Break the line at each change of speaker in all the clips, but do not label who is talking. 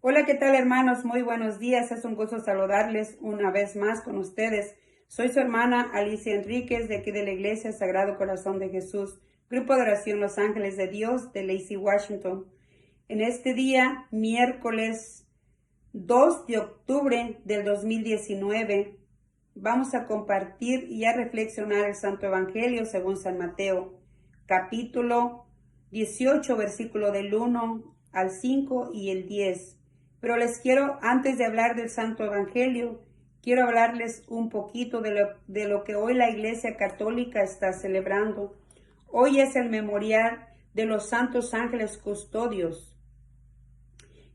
Hola, ¿qué tal, hermanos? Muy buenos días. Es un gusto saludarles una vez más con ustedes. Soy su hermana Alicia Enríquez, de aquí de la Iglesia Sagrado Corazón de Jesús, Grupo de Oración Los Ángeles de Dios de Lacey, Washington. En este día, miércoles 2 de octubre del 2019, vamos a compartir y a reflexionar el Santo Evangelio según San Mateo, capítulo 18, versículo del 1 al 5 y el 10. Pero antes de hablar del Santo Evangelio, quiero hablarles un poquito de lo que hoy la Iglesia Católica está celebrando. Hoy es el memorial de los santos ángeles custodios.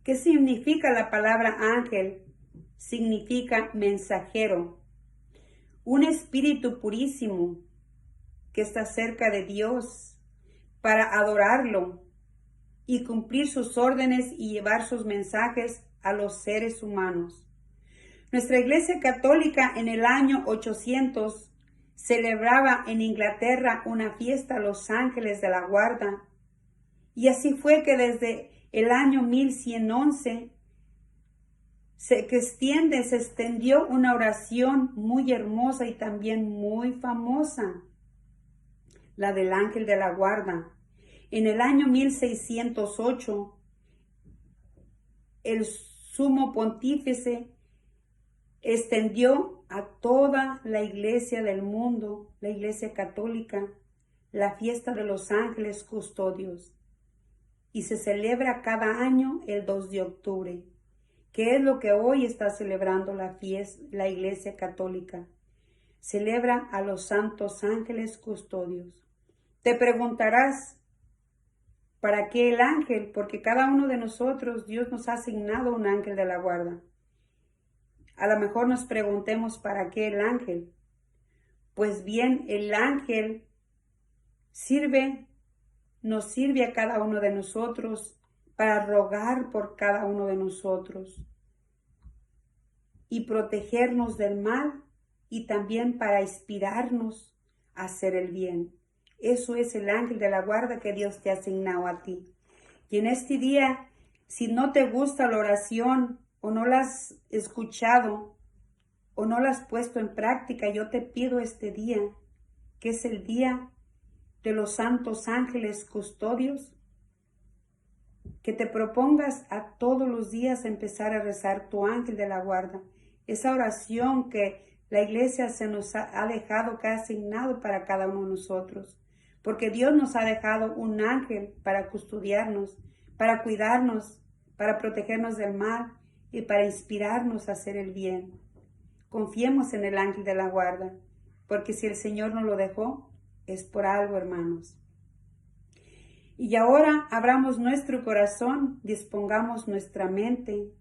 ¿Qué significa la palabra ángel? Significa mensajero, un espíritu purísimo que está cerca de Dios para adorarlo y cumplir sus órdenes y llevar sus mensajes a los seres humanos. Nuestra Iglesia Católica en el año 800 celebraba en Inglaterra una fiesta a los ángeles de la guarda, y así fue que desde el año 1111 se extendió una oración muy hermosa y también muy famosa, la del ángel de la guarda. En el año 1608, el sumo pontífice extendió a toda la iglesia del mundo, la Iglesia Católica, la fiesta de los ángeles custodios, y se celebra cada año el 2 de octubre, que es lo que hoy está celebrando la Iglesia Católica. Celebra a los santos ángeles custodios. Te preguntarás, ¿para qué el ángel? Porque cada uno de nosotros, Dios nos ha asignado un ángel de la guarda. A lo mejor nos preguntemos, ¿para qué el ángel? Pues bien, el ángel nos sirve a cada uno de nosotros para rogar por cada uno de nosotros y protegernos del mal, y también para inspirarnos a hacer el bien. Eso es el ángel de la guarda que Dios te ha asignado a ti. Y en este día, si no te gusta la oración o no la has escuchado o no la has puesto en práctica, yo te pido este día, que es el día de los santos ángeles custodios, que te propongas a todos los días empezar a rezar tu ángel de la guarda, esa oración que la iglesia se nos ha dejado, que ha asignado para cada uno de nosotros, porque Dios nos ha dejado un ángel para custodiarnos, para cuidarnos, para protegernos del mal y para inspirarnos a hacer el bien. Confiemos en el ángel de la guarda, porque si el Señor nos lo dejó, es por algo, hermanos. Y ahora abramos nuestro corazón, dispongamos nuestra mente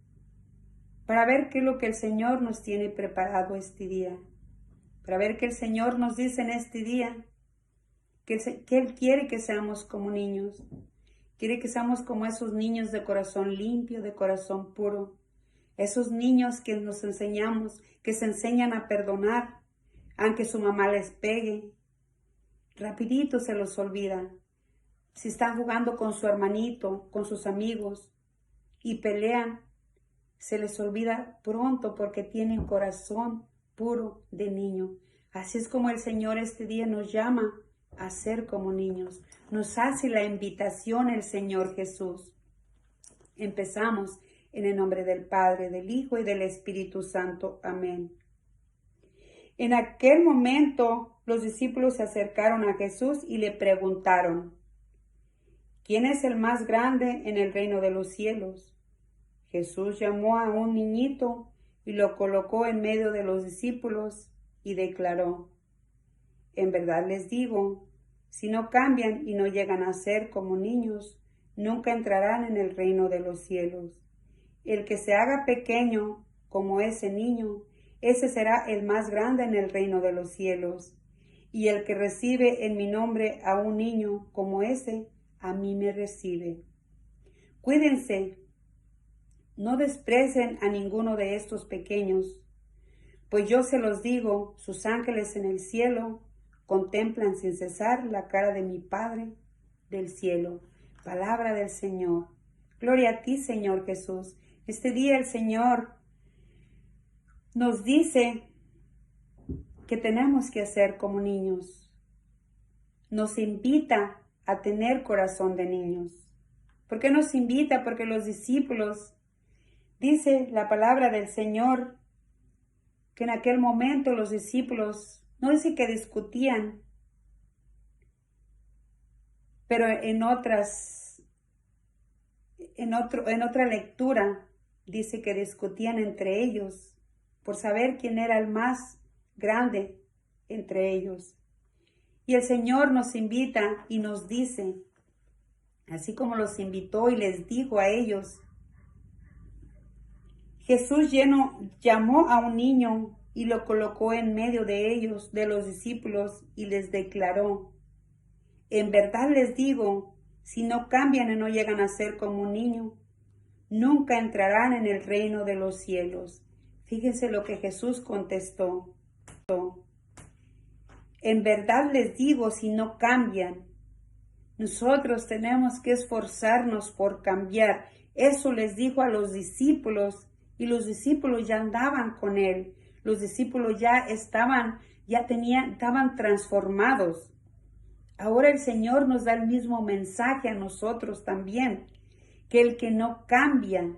para ver qué es lo que el Señor nos tiene preparado este día, para ver qué el Señor nos dice en este día, que Él quiere que seamos como niños, quiere que seamos como esos niños de corazón limpio, de corazón puro, esos niños que nos enseñamos, que se enseñan a perdonar, aunque su mamá les pegue, rapidito se los olvida. Si están jugando con su hermanito, con sus amigos y pelean, se les olvida pronto porque tienen corazón puro de niño. Así es como el Señor este día nos llama a ser como niños. Nos hace la invitación el Señor Jesús. Empezamos en el nombre del Padre, del Hijo y del Espíritu Santo. Amén. En aquel momento los discípulos se acercaron a Jesús y le preguntaron: ¿quién es el más grande en el reino de los cielos? Jesús llamó a un niñito y lo colocó en medio de los discípulos y declaró: en verdad les digo, si no cambian y no llegan a ser como niños, nunca entrarán en el reino de los cielos. El que se haga pequeño como ese niño, ese será el más grande en el reino de los cielos. Y el que recibe en mi nombre a un niño como ese, a mí me recibe. Cuídense, no desprecien a ninguno de estos pequeños, pues yo se los digo, sus ángeles en el cielo contemplan sin cesar la cara de mi Padre del cielo. Palabra del Señor. Gloria a ti, Señor Jesús. Este día el Señor nos dice que tenemos que hacer como niños. Nos invita a tener corazón de niños. ¿Por qué nos invita? Porque los discípulos, dice la palabra del Señor, que en aquel momento los discípulos, no dice que discutían, pero en otra lectura dice que discutían entre ellos por saber quién era el más grande entre ellos. Y el Señor nos invita y nos dice, así como los invitó y les dijo a ellos, Jesús llamó a un niño y lo colocó en medio de ellos, de los discípulos, y les declaró, en verdad les digo, si no cambian y no llegan a ser como un niño, nunca entrarán en el reino de los cielos. Fíjense lo que Jesús contestó. En verdad les digo, si no cambian, nosotros tenemos que esforzarnos por cambiar. Eso les dijo a los discípulos y los discípulos ya andaban con él. Los discípulos estaban transformados. Ahora el Señor nos da el mismo mensaje a nosotros también, que el que no cambia,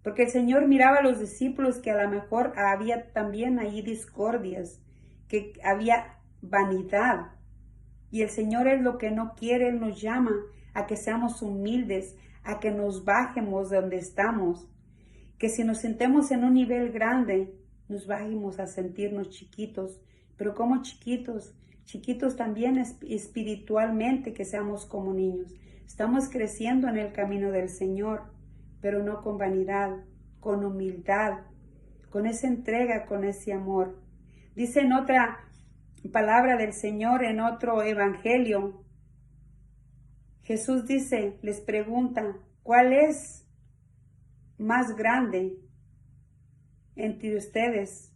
porque el Señor miraba a los discípulos que a lo mejor había también ahí discordias, que había vanidad. Y el Señor es lo que no quiere, Él nos llama a que seamos humildes, a que nos bajemos de donde estamos, que si nos sentemos en un nivel grande, nos bajemos a sentirnos chiquitos, pero como chiquitos también espiritualmente, que seamos como niños. Estamos creciendo en el camino del Señor, pero no con vanidad, con humildad, con esa entrega, con ese amor. Dice en otra palabra del Señor, en otro evangelio, Jesús dice, les pregunta, ¿cuál es más grande entre ustedes?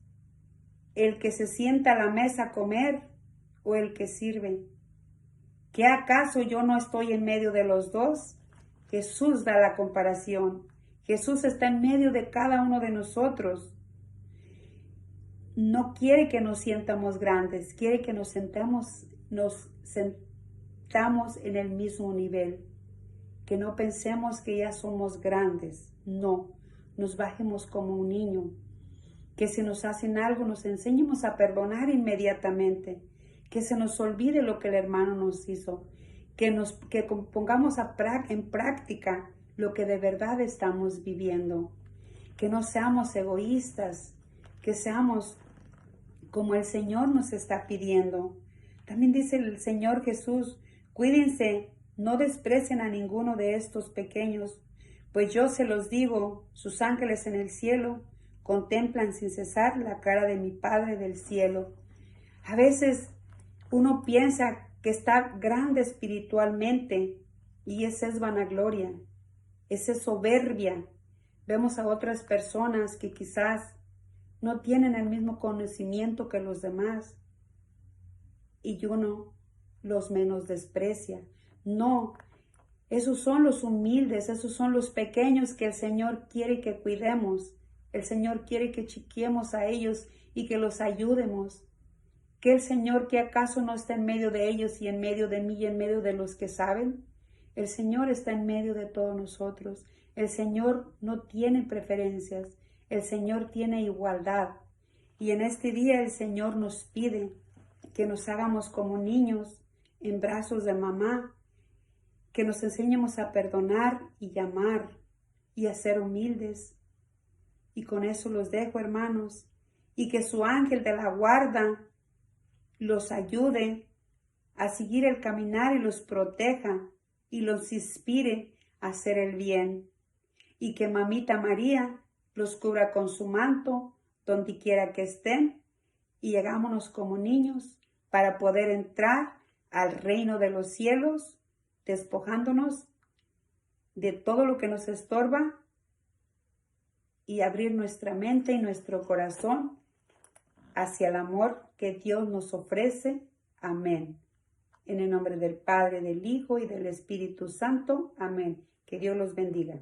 ¿El que se sienta a la mesa a comer o el que sirve? ¿Qué acaso yo no estoy en medio de los dos? Jesús da la comparación. Jesús está en medio de cada uno de nosotros. No quiere que nos sientamos grandes, quiere que nos sentamos en el mismo nivel. Que no pensemos que ya somos grandes. No, nos bajemos como un niño. Que si nos hacen algo, nos enseñemos a perdonar inmediatamente. Que se nos olvide lo que el hermano nos hizo. Que pongamos en práctica lo que de verdad estamos viviendo. Que no seamos egoístas, que seamos como el Señor nos está pidiendo. También dice el Señor Jesús, cuídense, no desprecien a ninguno de estos pequeños, pues yo se los digo, sus ángeles en el cielo contemplan sin cesar la cara de mi Padre del cielo. A veces uno piensa que está grande espiritualmente y esa es vanagloria, esa es soberbia. Vemos a otras personas que quizás no tienen el mismo conocimiento que los demás y uno los menosprecia. No, esos son los humildes, esos son los pequeños que el Señor quiere que cuidemos. El Señor quiere que chiquemos a ellos y que los ayudemos. Que el Señor, que acaso no está en medio de ellos y en medio de mí y en medio de los que saben. El Señor está en medio de todos nosotros. El Señor no tiene preferencias. El Señor tiene igualdad. Y en este día el Señor nos pide que nos hagamos como niños en brazos de mamá, que nos enseñemos a perdonar y amar y a ser humildes. Y con eso los dejo, hermanos, y que su ángel de la guarda los ayude a seguir el caminar y los proteja y los inspire a hacer el bien. Y que Mamita María los cubra con su manto donde quiera que estén y llegámonos como niños para poder entrar al reino de los cielos, despojándonos de todo lo que nos estorba y abrir nuestra mente y nuestro corazón hacia el amor que Dios nos ofrece. Amén. En el nombre del Padre, del Hijo y del Espíritu Santo. Amén. Que Dios los bendiga.